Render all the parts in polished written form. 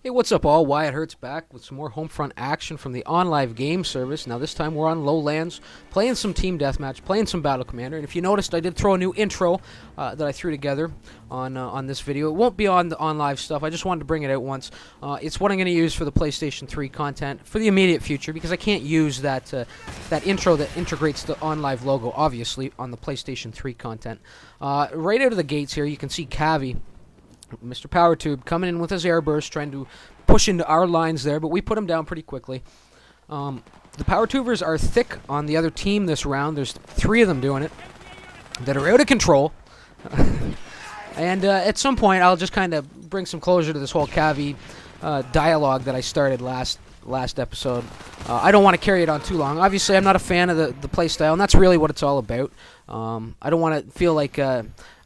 Hey, what's up all? Wyatt Hertz back with some more Homefront action from the OnLive game service. Now this time we're on Lowlands, playing some Team Deathmatch, playing some Battle Commander. And if you noticed, I did throw a new intro that I threw together on this video. It won't be on the OnLive stuff. I just wanted to bring it out once. It's what I'm going to use for the PlayStation 3 content for the immediate future because I can't use that intro that integrates the OnLive logo, obviously, on the PlayStation 3 content. Right out of the gates here, you can see Cavi, Mr. Power Tube, coming in with his airburst, trying to push into our lines there, but we put him down pretty quickly. The Power Tubers are thick on the other team this round. There's 3 of them doing it that are out of control. And at some point, I'll just kind of bring some closure to this whole Cavi dialogue that I started last episode. I don't want to carry it on too long. Obviously, I'm not a fan of the playstyle, and that's really what it's all about. I don't want to feel like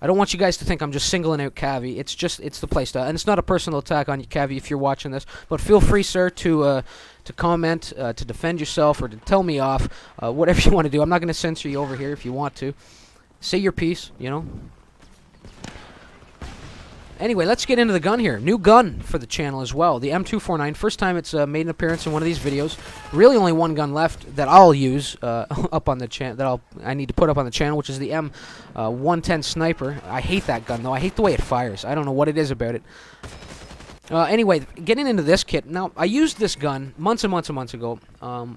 I don't want you guys to think I'm just singling out Cavi. It's the playstyle, and it's not a personal attack on you, Cavi, if you're watching this. But feel free, sir, to comment, to defend yourself, or to tell me off, whatever you want to do. I'm not going to censor you over here if you want to. Say your piece, you know. Anyway, let's get into the gun here. New gun for the channel as well. The M249. First time it's made an appearance in one of these videos. Really only one gun left that I'll use up on the channel. That I need to put up on the channel, which is the M110 Sniper. I hate that gun though. I hate the way it fires. I don't know what it is about it. Anyway, getting into this kit. Now, I used this gun months and months and months ago.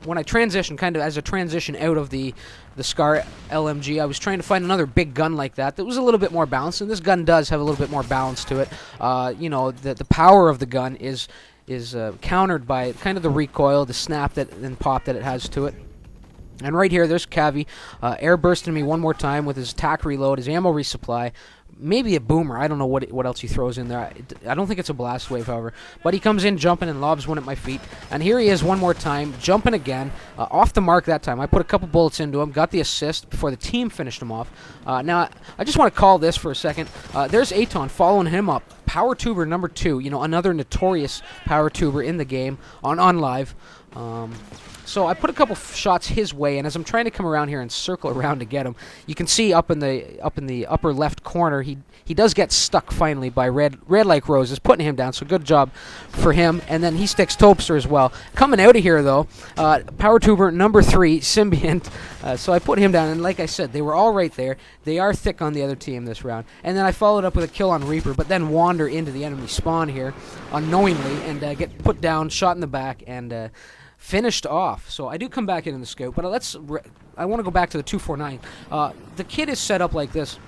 When I transitioned, kind of as a transition out of the SCAR LMG, I was trying to find another big gun like that was a little bit more balanced, and this gun does have a little bit more balance to it. You know, the power of the gun is countered by kind of the recoil, the snap and pop that it has to it. And right here, there's Cavi air bursting me one more time with his tac reload, his ammo resupply. Maybe a boomer. I don't know what else he throws in there. I don't think it's a blast wave, however. But he comes in jumping and lobs one at my feet. And here he is one more time, jumping again. Off the mark that time. I put a couple bullets into him, got the assist before the team finished him off. Now, I just want to call this for a second. There's Aton following him up. Power Tuber number 2. You know, another notorious Power Tuber in the game on live. So I put a couple shots his way, and as I'm trying to come around here and circle around to get him, you can see up in the upper left corner, he does get stuck finally by red like roses, putting him down. So good job for him. And then he sticks Topster as well. Coming out of here though, Power Tuber number 3, Symbiont. So I put him down, and like I said, they were all right there. They are thick on the other team this round. And then I followed up with a kill on Reaper, but then wander into the enemy spawn here unknowingly and get put down, shot in the back, and finished off. So I do come back in the scope, but I want to go back to the 249. The kit is set up like this.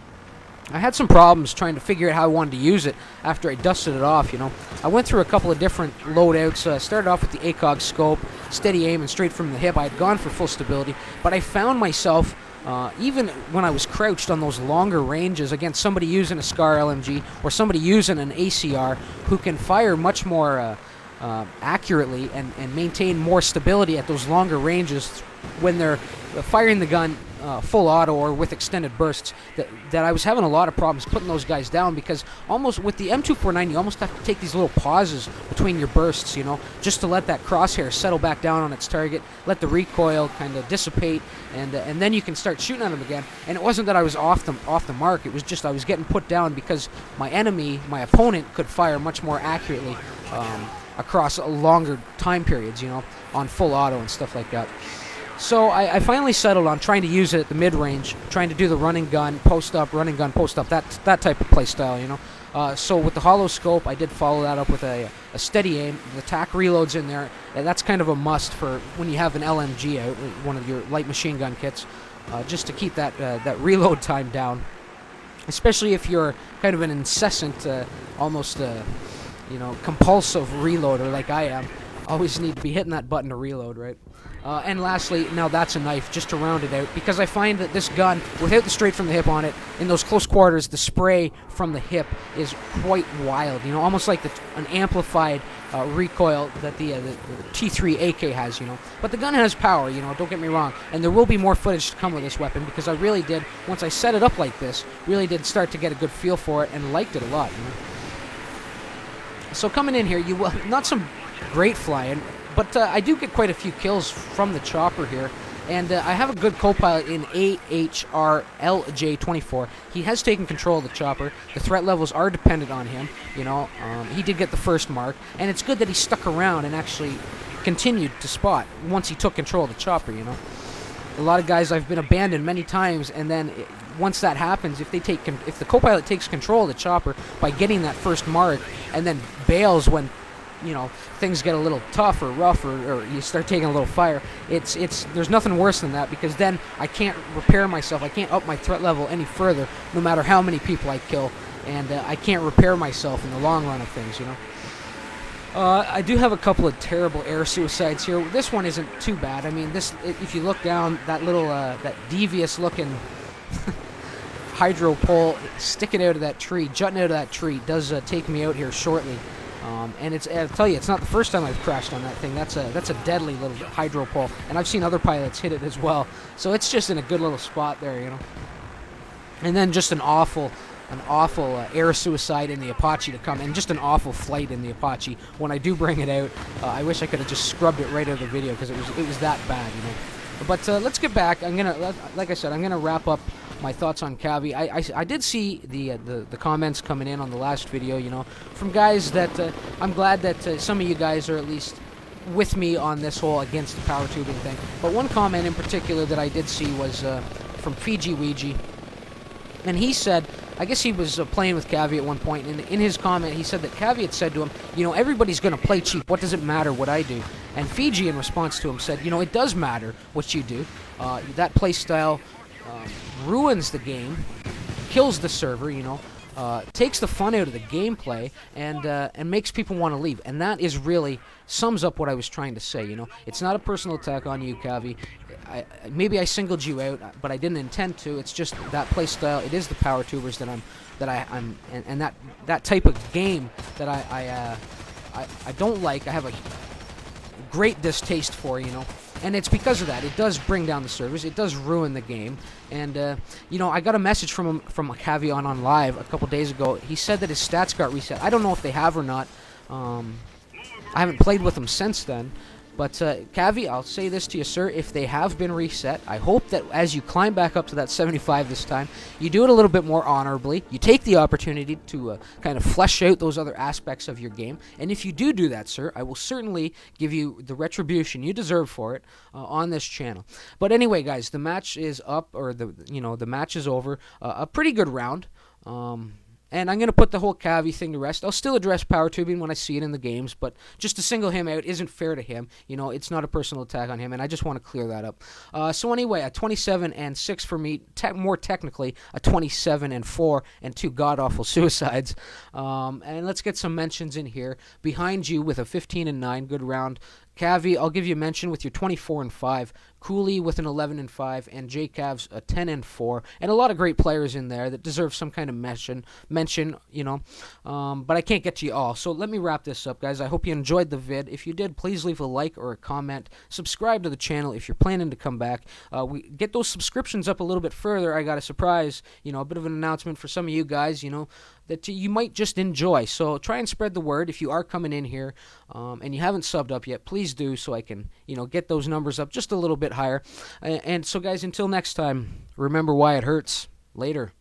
I had some problems trying to figure out how I wanted to use it after I dusted it off, you know. I went through a couple of different loadouts. Started off with the ACOG scope, steady aim, and straight from the hip. I had gone for full stability, but I found myself, even when I was crouched on those longer ranges against somebody using a SCAR LMG or somebody using an ACR who can fire much more accurately and maintain more stability at those longer ranges when they're firing the gun full auto or with extended bursts, that I was having a lot of problems putting those guys down, because almost with the M249 you almost have to take these little pauses between your bursts, you know, just to let that crosshair settle back down on its target, let the recoil kind of dissipate, and then you can start shooting at them again. And it wasn't that I was off the mark, it was just I was getting put down because my opponent could fire much more accurately across longer time periods, you know, on full auto and stuff like that. So I finally settled on trying to use it at the mid-range, trying to do the running gun, post up, running gun, post up, that type of play style, you know. So with the hollow scope, I did follow that up with a steady aim. The tac reloads in there, and that's kind of a must for when you have an LMG out, one of your light machine gun kits, just to keep that reload time down. Especially if you're kind of an incessant, almost you know, compulsive reloader like I am. Always need to be hitting that button to reload, right? And lastly, now that's a knife, just to round it out, because I find that this gun, without the straight from the hip on it, in those close quarters, the spray from the hip is quite wild, you know, almost like an amplified recoil that the T3 AK has, you know. But the gun has power, you know, don't get me wrong, and there will be more footage to come with this weapon, because I really did, once I set it up like this, really did start to get a good feel for it and liked it a lot, you know. So coming in here, you will not some great flying, but I do get quite a few kills from the chopper here. And I have a good co-pilot in AHRLJ24. He has taken control of the chopper. The threat levels are dependent on him. You know, he did get the first mark, and it's good that he stuck around and actually continued to spot once he took control of the chopper. You know, a lot of guys, I've been abandoned many times, and then once that happens, if the co-pilot takes control of the chopper by getting that first mark, and then bails when, you know, things get a little tough or rough, or you start taking a little fire, there's nothing worse than that, because then I can't repair myself. I can't up my threat level any further, no matter how many people I kill, and I can't repair myself in the long run of things, you know. I do have a couple of terrible air suicides here. This one isn't too bad. I mean, if you look down, that little, that devious-looking hydro pole sticking out of that tree, jutting out of that tree, does take me out here shortly. And I'll tell you, it's not the first time I've crashed on that thing. That's a deadly little hydro pole, and I've seen other pilots hit it as well. So it's just in a good little spot there, you know. And then just an awful air suicide in the Apache to come, and just an awful flight in the Apache. When I do bring it out, I wish I could have just scrubbed it right out of the video, because it was that bad, you know. But let's get back. Like I said, I'm gonna wrap up my thoughts on Cavi. I did see the comments coming in on the last video, you know, from guys that I'm glad that some of you guys are at least with me on this whole against the power tubing thing. But one comment in particular that I did see was from Fiji Ouija, and he said, I guess he was playing with Cavi at one point, and in his comment he said that Cavi had said to him, you know, everybody's going to play cheap, what does it matter what I do? And Fiji in response to him said, you know, it does matter what you do. That play style ruins the game, kills the server, you know, takes the fun out of the gameplay, and makes people want to leave. And that is really sums up what I was trying to say, you know. It's not a personal attack on you, Cavi. Maybe I singled you out, but I didn't intend to. It's just that play style. It is the power tubers that I'm that type of game that I don't like. I have a great distaste for, you know. And it's because of that. It does bring down the servers. It does ruin the game. And, you know, I got a message from Cavi on live a couple days ago. He said that his stats got reset. I don't know if they have or not. I haven't played with him since then. But, Cavi, I'll say this to you, sir. If they have been reset, I hope that as you climb back up to that 75 this time, you do it a little bit more honorably. You take the opportunity to kind of flesh out those other aspects of your game. And if you do that, sir, I will certainly give you the retribution you deserve for it on this channel. But anyway, guys, the match is up, or the match is over. A pretty good round. And I'm going to put the whole Cavi thing to rest. I'll still address power tubing when I see it in the games, but just to single him out isn't fair to him. You know, it's not a personal attack on him, and I just want to clear that up. So anyway, a 27-6 for me. More technically, a 27-4 and 2 god-awful suicides. And let's get some mentions in here. Behind you with a 15-9, good round. Cavi, I'll give you a mention with your 24-5. Cooley with an 11-5, and J-Cavs a 10-4, and a lot of great players in there that deserve some kind of mention, you know. But I can't get to you all, so let me wrap this up, guys. I hope you enjoyed the vid. If you did, please leave a like or a comment. Subscribe to the channel if you're planning to come back. We get those subscriptions up a little bit further. I got a surprise, you know, a bit of an announcement for some of you guys, you know, that you might just enjoy. So try and spread the word if you are coming in here and you haven't subbed up yet. Please do, so I can, you know, get those numbers up just a little bit higher. And so, guys, until next time, remember Wyatt Hertz. Later.